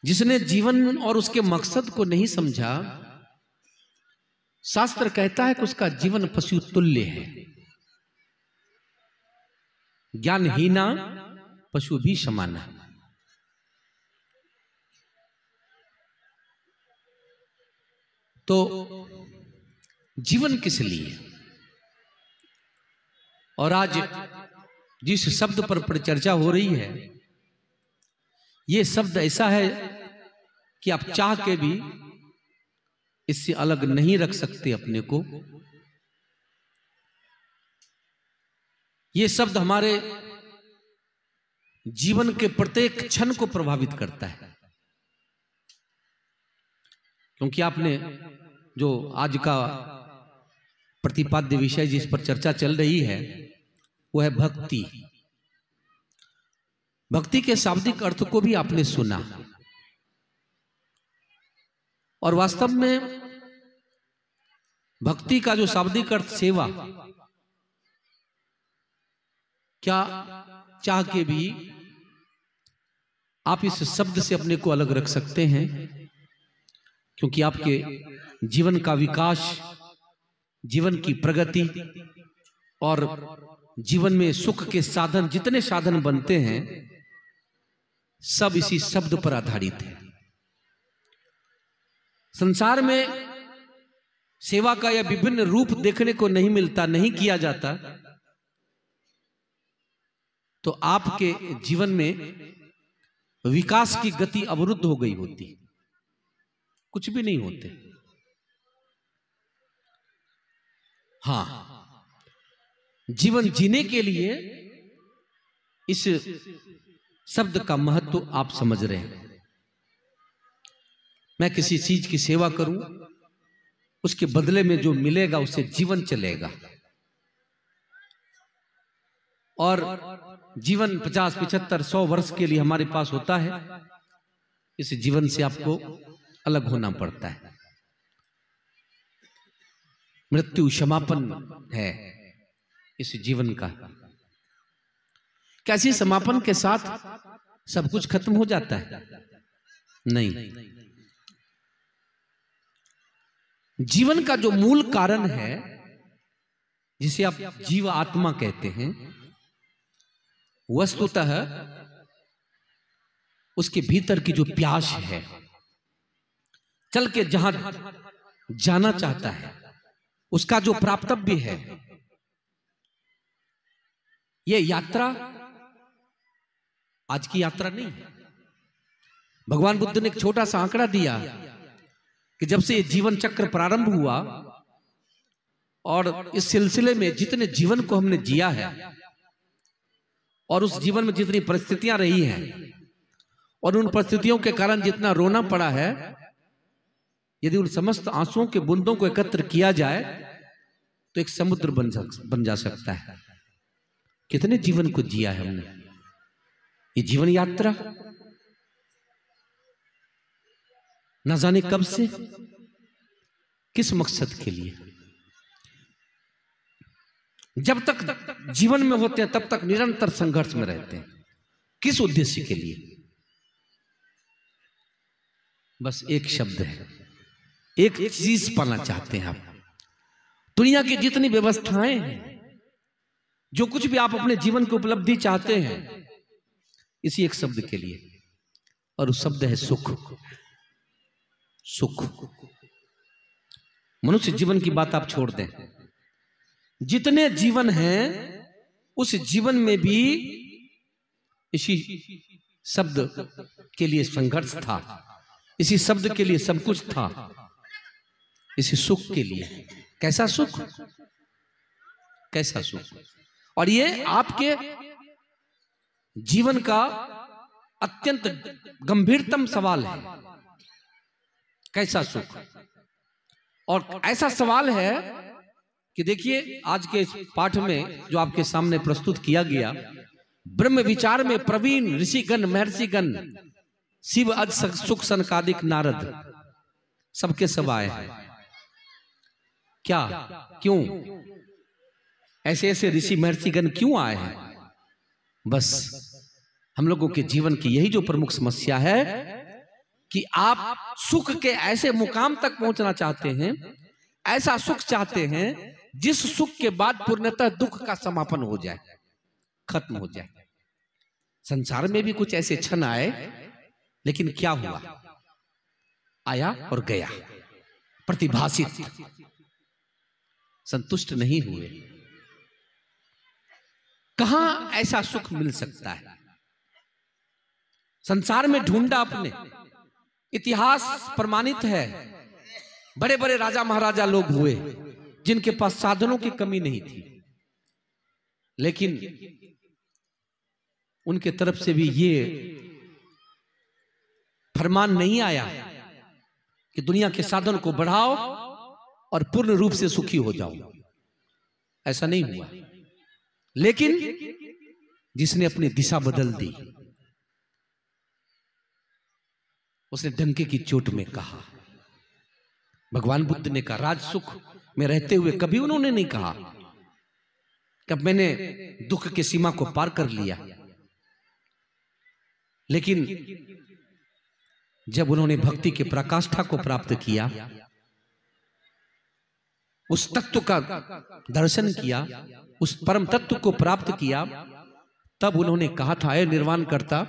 जिसने जीवन और उसके मकसद को नहीं समझा, शास्त्र कहता है कि उसका जीवन पशु तुल्य है। ज्ञानहीना पशु भी समान है। तो जीवन किस लिए? और आज जिस शब्द पर परिचर्चा हो रही है, यह शब्द ऐसा है कि आप चाह के भी इससे अलग नहीं रख सकते अपने को। यह शब्द हमारे जीवन के प्रत्येक क्षण को प्रभावित करता है। क्योंकि आपने जो आज का प्रतिपाद्य विषय जिस पर चर्चा चल रही है वो है भक्ति। भक्ति के शाब्दिक अर्थ को भी आपने सुना, और वास्तव में भक्ति का जो शाब्दिक अर्थ सेवा, क्या चाह के भी आप इस शब्द से अपने को अलग रख सकते हैं? क्योंकि आपके जीवन का विकास, जीवन की प्रगति और जीवन में सुख के साधन, जितने साधन बनते हैं, सब इसी शब्द पर आधारित है। संसार में सेवा का यह विभिन्न रूप देखने को नहीं मिलता, नहीं किया जाता, तो आपके जीवन में विकास की गति अवरुद्ध हो गई होती, कुछ भी नहीं होते। हां, जीवन जीने के लिए इस शब्द का महत्व आप समझ रहे हैं। मैं किसी चीज की सेवा करूं, उसके बदले में जो मिलेगा उससे जीवन चलेगा। और जीवन 50, 75, 100 वर्ष के लिए हमारे पास होता है। इस जीवन से आपको अलग होना पड़ता है। मृत्यु समापन है इस जीवन का। कैसी समापन के साथ सब कुछ खत्म हो जाता है? नहीं। जीवन का जो मूल कारण है, जिसे आप जीव आत्मा कहते हैं, वस्तुतः उसके भीतर की जो प्यास है, चल के जहां जाना चाहता है, उसका जो प्राप्तव्य है, यह यात्रा आज की यात्रा नहीं है। भगवान बुद्ध ने एक छोटा सा आंकड़ा दिया कि जब से ये जीवन चक्र प्रारंभ हुआ और इस सिलसिले में जितने जीवन को हमने जिया है और उस जीवन में जितनी परिस्थितियां रही हैं और उन परिस्थितियों के कारण जितना रोना पड़ा है, यदि उन समस्त आंसुओं के बूंदों को एकत्र किया जाए तो एक समुद्र बन जा सकता है। कितने जीवन को जिया है हमने। ये जीवन यात्रा न जाने कब से, किस मकसद के लिए। जब तक जीवन में होते हैं तब तक निरंतर संघर्ष में रहते हैं। किस उद्देश्य के लिए? बस एक शब्द है, एक चीज पाना चाहते हैं आप। दुनिया की जितनी व्यवस्थाएं हैं, जो कुछ भी आप अपने जीवन की उपलब्धि चाहते हैं, इसी एक शब्द के लिए, और उस शब्द है सुख। सुख। मनुष्य जीवन की बात आप छोड़ दें, जितने जीवन हैं उस जीवन में भी इसी शब्द के लिए संघर्ष था, इसी शब्द के लिए सब कुछ था, इसी सुख के लिए। कैसा सुख? कैसा सुख? और ये आपके जीवन का अत्यंत गंभीरतम सवाल है। कैसा सुख? और ऐसा सवाल है कि देखिए, आज के इस पाठ में जो आपके सामने प्रस्तुत किया गया, ब्रह्म विचार में प्रवीण ऋषिगण, महर्षिगण, शिव, अज, सुख, सनकादिक, नारद, सबके सब आए हैं। क्या? क्यों? ऐसे ऐसे ऋषि महर्षिगण क्यों आए हैं? बस हम लोगों के जीवन की यही जो प्रमुख समस्या है कि आप सुख के ऐसे मुकाम तक पहुंचना चाहते हैं, ऐसा सुख चाहते हैं जिस सुख के बाद पूर्णतः दुख का समापन हो जाए, खत्म हो जाए। संसार में भी कुछ ऐसे क्षण आए, लेकिन क्या हुआ, आया और गया, प्रतिभासित, संतुष्ट नहीं हुए। कहां ऐसा सुख मिल सकता है? संसार में ढूंढा आपने, इतिहास प्रमाणित है, बड़े बड़े राजा महाराजा लोग हुए जिनके पास साधनों की कमी नहीं थी, लेकिन उनके तरफ से भी ये फरमान नहीं आया कि दुनिया के साधन को बढ़ाओ और पूर्ण रूप से सुखी हो जाओ। ऐसा नहीं हुआ। लेकिन जिसने अपनी दिशा बदल दी, उसने डंके की चोट में कहा, भगवान बुद्ध ने कहा, राज सुख में रहते हुए कभी उन्होंने नहीं कहा कि अब मैंने दुख की सीमा को पार कर लिया। लेकिन जब उन्होंने भक्ति के पराकाष्ठा को प्राप्त किया, उस तत्व का दर्शन किया, उस परम तत्व को प्राप्त किया, तब उन्होंने कहा था, ऐ निर्वाण करता,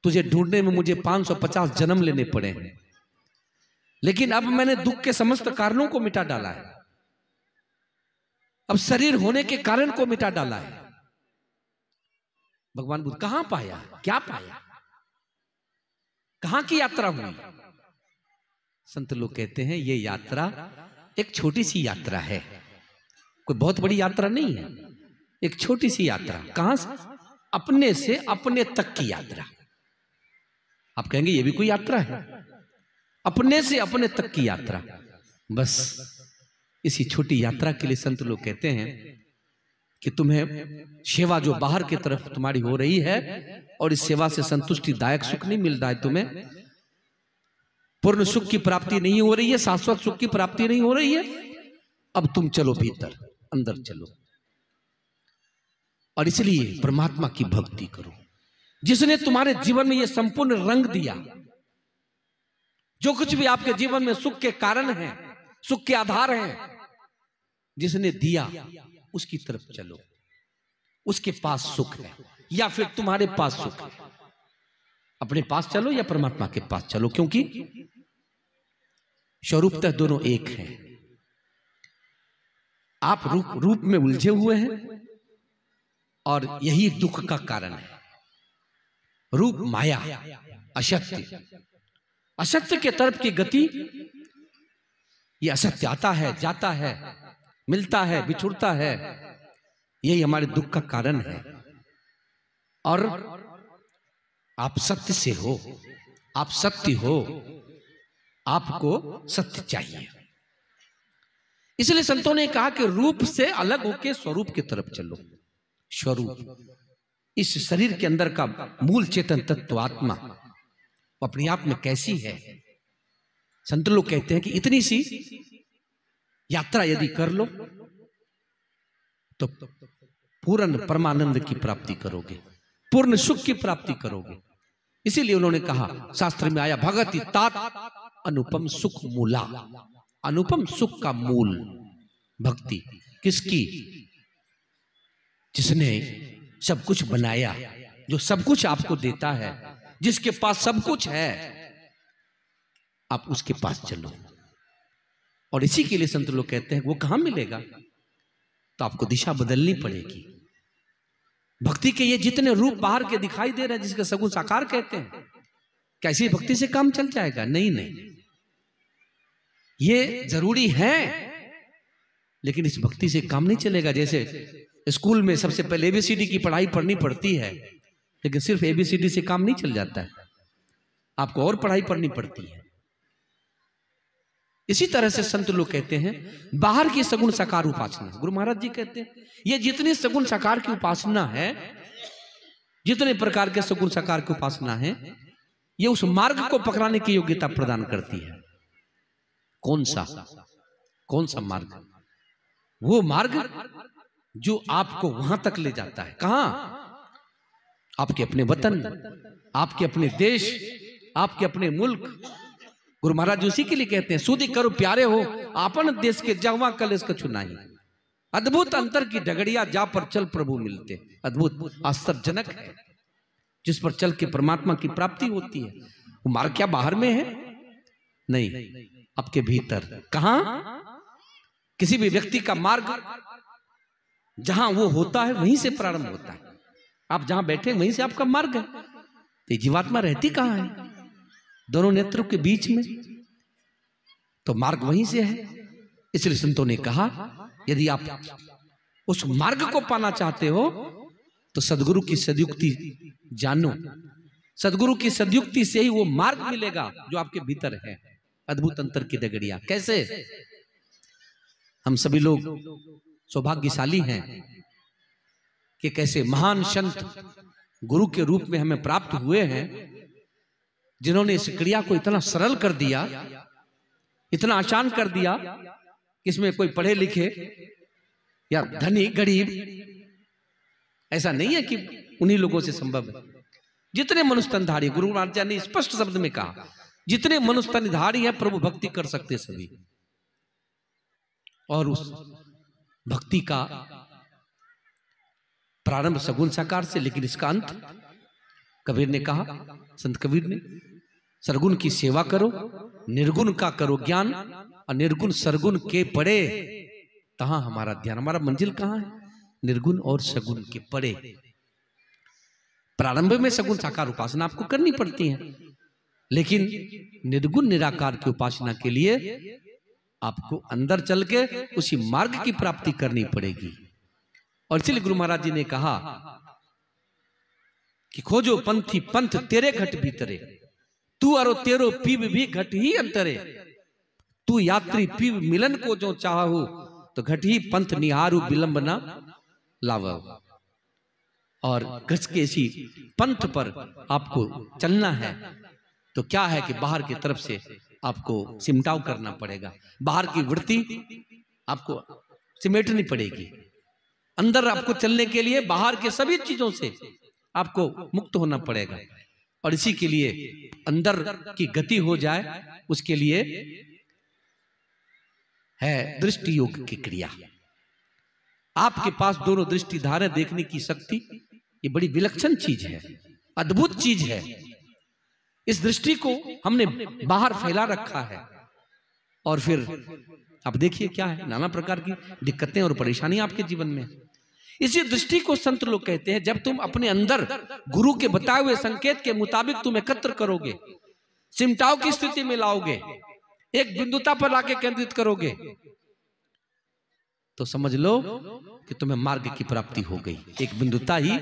तुझे ढूंढने में मुझे 550 जन्म लेने पड़े हैं, लेकिन अब मैंने दुख के समस्त कारणों को मिटा डाला है। अब शरीर होने के कारण को मिटा डाला है। भगवान बुद्ध कहां पाया, क्या पाया, कहां की यात्रा हुई? संत लोग कहते हैं ये यात्रा एक छोटी सी यात्रा है, कोई बहुत बड़ी यात्रा नहीं है, एक छोटी सी यात्रा। कहां से? अपने से अपने तक की यात्रा। आप कहेंगे ये भी कोई यात्रा है? अपने से अपने तक की यात्रा। बस इसी छोटी यात्रा के लिए संत लोग कहते हैं कि तुम्हें सेवा जो बाहर की तरफ तुम्हारी हो रही है, और इस सेवा से संतुष्टिदायक सुख नहीं मिल रहा है, तुम्हें पूर्ण सुख की प्राप्ति नहीं हो रही है, शाश्वत सुख की प्राप्ति नहीं हो रही है, अब तुम चलो भीतर, अंदर चलो, और इसलिए परमात्मा की भक्ति करो, जिसने तुम्हारे जीवन में यह संपूर्ण रंग दिया। जो कुछ भी आपके जीवन में सुख के कारण है, सुख के आधार हैं, जिसने दिया उसकी तरफ चलो, उसके पास सुख है, या फिर तुम्हारे पास सुख है। अपने पास चलो या परमात्मा के पास चलो, क्योंकि स्वरूपतः दोनों एक हैं। आप रूप में उलझे हुए हैं, और यही दुख का कारण है। रूप माया, असत्य, असत्य के तरफ की गति, ये असत्य आता है, जाता है, मिलता है, बिछुड़ता है, यही हमारे दुख का कारण है। और आप सत्य से हो, आप सत्य हो, आपको सत्य चाहिए। इसलिए संतों ने कहा कि रूप से अलग होकर स्वरूप की तरफ चलो। स्वरूप, इस शरीर के अंदर का मूल चेतन तत्व आत्मा, वो अपने आप में कैसी है? संत लोग कहते हैं कि इतनी सी यात्रा यदि कर लो तो पूर्ण परमानंद की प्राप्ति करोगे, पूर्ण सुख की प्राप्ति करोगे। इसीलिए उन्होंने कहा, शास्त्र में आया, भगति तात अनुपम सुख मूला। अनुपम सुख का मूल भक्ति। किसकी? जिसने सब कुछ बनाया, जो सब कुछ आपको देता है, जिसके पास सब कुछ है, आप उसके पास चलो। और इसी के लिए संत लोग कहते हैं वो कहां मिलेगा? तो आपको दिशा बदलनी पड़ेगी। भक्ति के ये जितने रूप बाहर के दिखाई दे रहे हैं, जिसके सगुण साकार कहते हैं, कैसी भक्ति से काम चल जाएगा? नहीं नहीं, ये जरूरी है, लेकिन इस भक्ति से काम नहीं चलेगा। जैसे स्कूल में सबसे पहले एबीसीडी की पढ़ाई पढ़नी पड़ती है, लेकिन सिर्फ एबीसीडी से काम नहीं चल जाता है, आपको और पढ़ाई पढ़नी पड़ती है। इसी तरह से संत लोग कहते हैं बाहर की सगुण साकार उपासना, गुरु महाराज जी कहते हैं ये जितनी सगुण साकार की उपासना है, जितने प्रकार के सगुण साकार की उपासना है, ये उस मार्ग को पकड़ाने की योग्यता प्रदान करती है। कौन सा? कौन सा मार्ग? वो मार्ग जो आपको वहां तक ले जाता है। कहां? आपके अपने वतन, आपके अपने देश, आपके अपने मुल्क। गुरु महाराज उसी के लिए कहते हैं, सुधी करो प्यारे हो आपन देश के जहवा कलेश कछु नाही। अद्भुत अंतर की डगड़िया जा पर चल प्रभु मिलते। अद्भुत आश्चर्यजनक है, जिस पर चल के परमात्मा की प्राप्ति होती है। वो मार्ग क्या बाहर में है? नहीं, आपके भीतर। कहां? किसी भी व्यक्ति का मार्ग जहां वो होता है वहीं से प्रारंभ होता है। आप जहां बैठे वहीं से आपका मार्ग है। तो जीवात्मा रहती कहां है? दोनों नेत्रों के बीच में, तो मार्ग वहीं से है। इसलिए संतों ने कहा, यदि आप उस मार्ग को पाना चाहते हो तो सदगुरु की सदयुक्ति जानो। सदगुरु की सदयुक्ति से ही वो मार्ग मिलेगा जो आपके भीतर है। अद्भुत अंतर की डगड़िया। कैसे? हम सभी लोग सौभाग्यशाली हैं कि कैसे महान संत गुरु के रूप में हमें प्राप्त हुए हैं, जिन्होंने इस क्रिया को इतना सरल कर दिया, इतना आसान कर दिया कि इसमें कोई पढ़े लिखे या धनी गरीब ऐसा नहीं है कि उन्हीं लोगों से संभव है। जितने मनुष्यधारी, गुरु महाराज ने स्पष्ट शब्द में कहा, जितने मनुष्यधारी हैं प्रभु भक्ति कर सकते सभी। और उस भक्ति का प्रारंभ सगुण साकार से, लेकिन इसका अंत कबीर ने कहा, संत कबीर ने, सरगुण की सेवा करो, निर्गुण का करो ज्ञान, और निर्गुण सरगुण के पड़े तहां हमारा ध्यान। हमारा मंजिल कहां है? निर्गुण और सगुण के पड़े। प्रारंभ में सगुण साकार उपासना आपको करनी पड़ती है, लेकिन निर्गुण निराकार की उपासना के लिए आपको अंदर चल के उसी मार्ग की प्राप्ति करनी पड़ेगी। और इसलिए गुरु महाराज जी ने कहा कि खोजो पंथी पंथ तेरे घट भीतरे, तू अरो तेरो पीव भी घट ही अंतरे। तू यात्री पीव मिलन को जो चाहू, तो घट ही पंथ निहारू विलंब न लावो। और घट के इसी पंथ पर आपको चलना है। तो क्या है कि बाहर की तरफ से आपको सिमटाव करना पड़ेगा, बाहर की वृत्ति आपको सिमेटनी पड़ेगी। अंदर आपको चलने के लिए बाहर के सभी चीजों से आपको मुक्त होना पड़ेगा। और इसी के लिए अंदर की गति हो जाए, उसके लिए है दृष्टि योग की क्रिया। आपके पास दोनों दृष्टि धारे देखने की शक्ति, ये बड़ी विलक्षण चीज है, अद्भुत चीज है। इस दृष्टि को हमने बाहर फैला रखा है। और फिर अब देखिए क्या है, नाना प्रकार की दिक्कतें और परेशानियां आपके जीवन में। इसी दृष्टि को संत लोग कहते हैं, जब तुम अपने अंदर गुरु के बताए हुए संकेत के मुताबिक तुम एकत्र करोगे, सिमटाव की स्थिति में लाओगे, एक बिंदुता पर लाके केंद्रित करोगे, तो समझ लो कि तुम्हें मार्ग की प्राप्ति हो गई। एक बिंदुता ही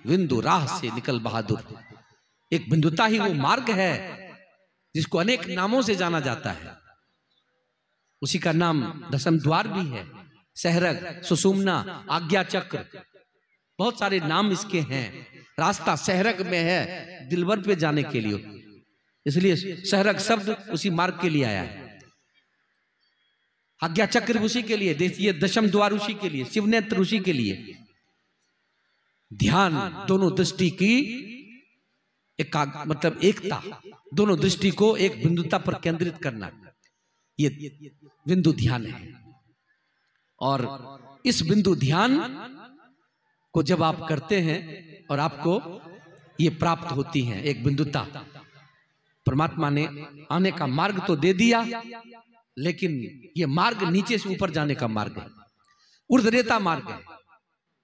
बिंदु राह से निकल बहादुर। एक बिंदुता ही वो मार्ग है जिसको अनेक नामों से जाना जाता है। उसी का नाम दशम द्वार भी है, सहरग, सुषुम्ना, आज्ञा चक्र, बहुत सारे नाम इसके हैं। रास्ता सहरग में है दिलबर पे जाने के लिए, इसलिए सहरग शब्द उसी मार्ग के लिए आया है। आज्ञा चक्र उसी के लिए, देखिए दशम द्वार उसी के लिए, शिवनेत्र उसी के लिए। ध्यान दोनों दृष्टि की मतलब एकता, दोनों दृष्टि को एक बिंदुता पर केंद्रित करना, ये बिंदु ध्यान है। और इस बिंदु ध्यान को जब आप करते हैं और आपको ये प्राप्त होती है एक बिंदुता, परमात्मा ने आने का मार्ग तो दे दिया, लेकिन ये मार्ग नीचे से ऊपर जाने का मार्ग है, ऊर्ध्वरेता मार्ग है।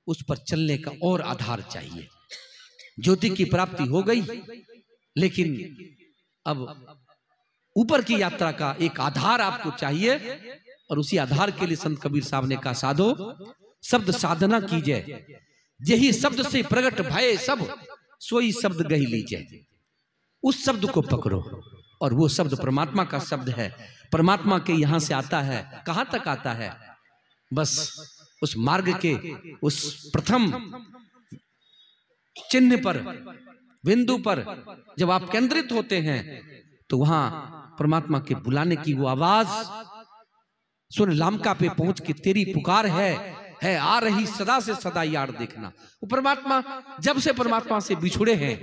उस पर चलने का और आधार चाहिए। ज्योति की प्राप्ति हो गई, लेकिन अब ऊपर की यात्रा का एक आधार आपको चाहिए। और उसी आधार के लिए संत कबीर साहब ने कहा, साधो शब्द साधना कीजिए, यही शब्द से प्रकट भय सब, सोई शब्द गही लीजिए। उस शब्द को पकड़ो, और वो शब्द परमात्मा का शब्द है। परमात्मा के यहां से आता है, कहां तक आता है? बस उस मार्ग के उस प्रथम चिन्ह पर, बिंदु पर जब आप केंद्रित होते हैं, तो वहां परमात्मा के बुलाने की वो आवाज सुन, लामका पे पहुंच के तेरी पुकार है आ रही सदा से सदा यार देखना। वो परमात्मा जब से परमात्मा से बिछुड़े हैं,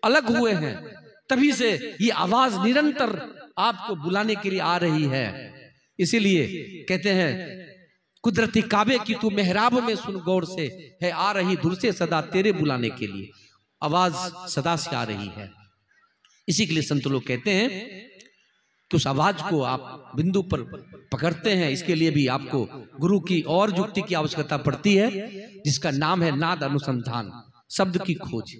अलग हुए हैं, तभी से ये आवाज निरंतर आपको बुलाने के लिए आ रही है। इसीलिए कहते हैं कुदरती काबे की तू मेहराब में सुन गौर से, है आ रही दूर से सदा तेरे बुलाने के लिए, आवाज सदा से आ रही है। इसी के लिए संत लोग कहते हैं कि उस आवाज को आप बिंदु पर पकड़ते हैं। इसके लिए भी आपको गुरु की और युक्ति की आवश्यकता पड़ती है, जिसका नाम है नाद अनुसंधान, शब्द की खोज।